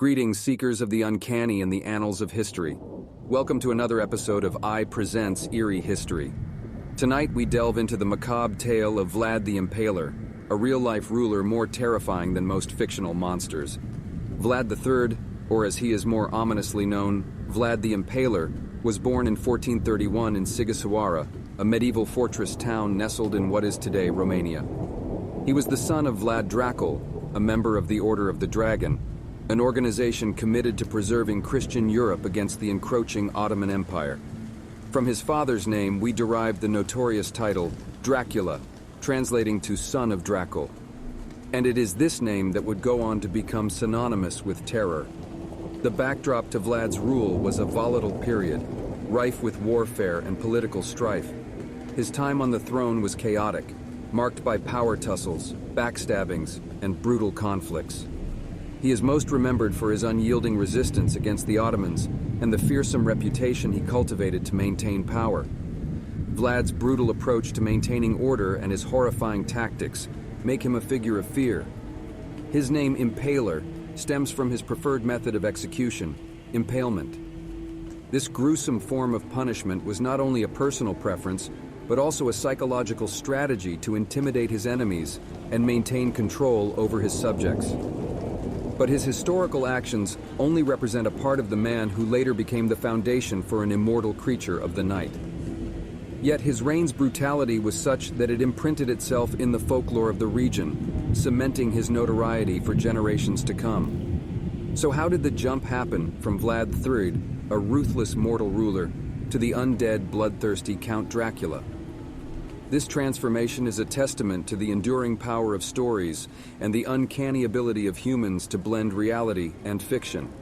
Greetings, seekers of the uncanny and the annals of history. Welcome to another episode of I Presents Eerie History. Tonight we delve into the macabre tale of Vlad the Impaler, a real-life ruler more terrifying than most fictional monsters. Vlad III, or as he is more ominously known, Vlad the Impaler, was born in 1431 in Sighisoara, a medieval fortress town nestled in what is today Romania. He was the son of Vlad Dracula, a member of the Order of the Dragon, an organization committed to preserving Christian Europe against the encroaching Ottoman Empire. From his father's name, we derived the notorious title Dracula, translating to son of Dracula. And it is this name that would go on to become synonymous with terror. The backdrop to Vlad's rule was a volatile period, rife with warfare and political strife. His time on the throne was chaotic, marked by power tussles, backstabbings, and brutal conflicts. He is most remembered for his unyielding resistance against the Ottomans and the fearsome reputation he cultivated to maintain power. Vlad's brutal approach to maintaining order and his horrifying tactics make him a figure of fear. His name, Impaler, stems from his preferred method of execution, impalement. This gruesome form of punishment was not only a personal preference, but also a psychological strategy to intimidate his enemies and maintain control over his subjects. But his historical actions only represent a part of the man who later became the foundation for an immortal creature of the night. Yet his reign's brutality was such that it imprinted itself in the folklore of the region, cementing his notoriety for generations to come. So how did the jump happen from Vlad III, a ruthless mortal ruler, to the undead, bloodthirsty Count Dracula? This transformation is a testament to the enduring power of stories and the uncanny ability of humans to blend reality and fiction.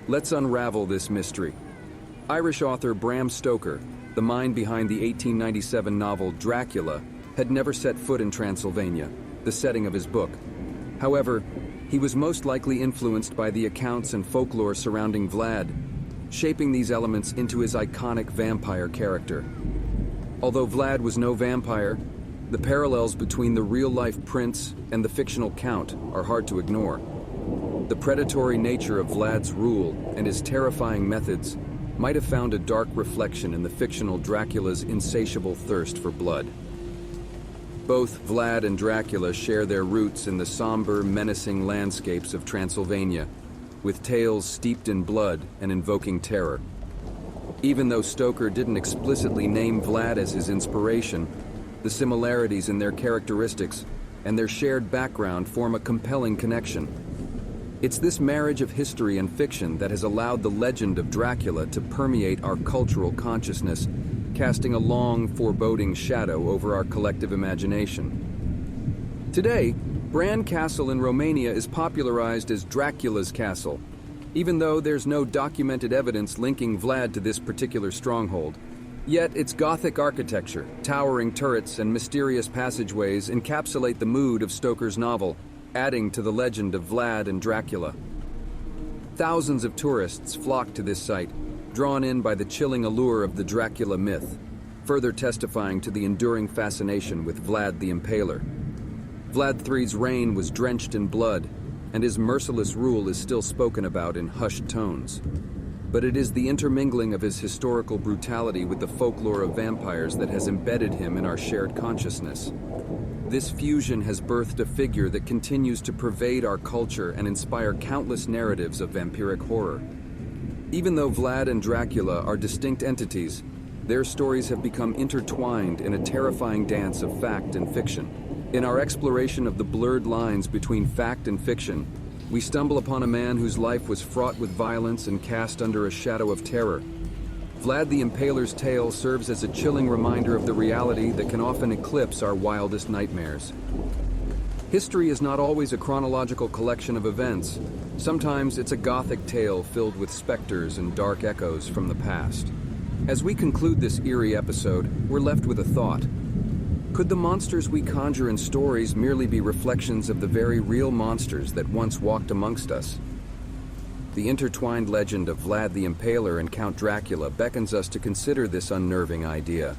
Let's unravel this mystery. Irish author Bram Stoker, the mind behind the 1897 novel Dracula, had never set foot in Transylvania, the setting of his book. However, he was most likely influenced by the accounts and folklore surrounding Vlad, shaping these elements into his iconic vampire character. Although Vlad was no vampire, the parallels between the real-life prince and the fictional count are hard to ignore. The predatory nature of Vlad's rule and his terrifying methods might have found a dark reflection in the fictional Dracula's insatiable thirst for blood. Both Vlad and Dracula share their roots in the somber, menacing landscapes of Transylvania, with tales steeped in blood and invoking terror. Even though Stoker didn't explicitly name Vlad as his inspiration, the similarities in their characteristics and their shared background form a compelling connection. It's this marriage of history and fiction that has allowed the legend of Dracula to permeate our cultural consciousness, casting a long, foreboding shadow over our collective imagination. Today, Bran Castle in Romania is popularized as Dracula's Castle, even though there's no documented evidence linking Vlad to this particular stronghold. Yet its Gothic architecture, towering turrets, and mysterious passageways encapsulate the mood of Stoker's novel, adding to the legend of Vlad and Dracula. Thousands of tourists flock to this site, drawn in by the chilling allure of the Dracula myth, further testifying to the enduring fascination with Vlad the Impaler. Vlad III's reign was drenched in blood, and his merciless rule is still spoken about in hushed tones. But it is the intermingling of his historical brutality with the folklore of vampires that has embedded him in our shared consciousness. This fusion has birthed a figure that continues to pervade our culture and inspire countless narratives of vampiric horror. Even though Vlad and Dracula are distinct entities, their stories have become intertwined in a terrifying dance of fact and fiction. In our exploration of the blurred lines between fact and fiction, we stumble upon a man whose life was fraught with violence and cast under a shadow of terror. Vlad the Impaler's tale serves as a chilling reminder of the reality that can often eclipse our wildest nightmares. History is not always a chronological collection of events. Sometimes it's a Gothic tale filled with specters and dark echoes from the past. As we conclude this eerie episode, we're left with a thought. Could the monsters we conjure in stories merely be reflections of the very real monsters that once walked amongst us? The intertwined legend of Vlad the Impaler and Count Dracula beckons us to consider this unnerving idea.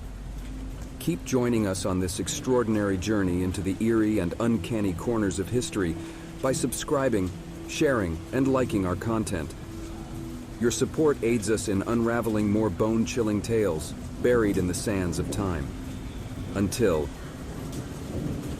Keep joining us on this extraordinary journey into the eerie and uncanny corners of history by subscribing sharing, and liking our content. Your support aids us in unraveling more bone-chilling tales buried in the sands of time. Until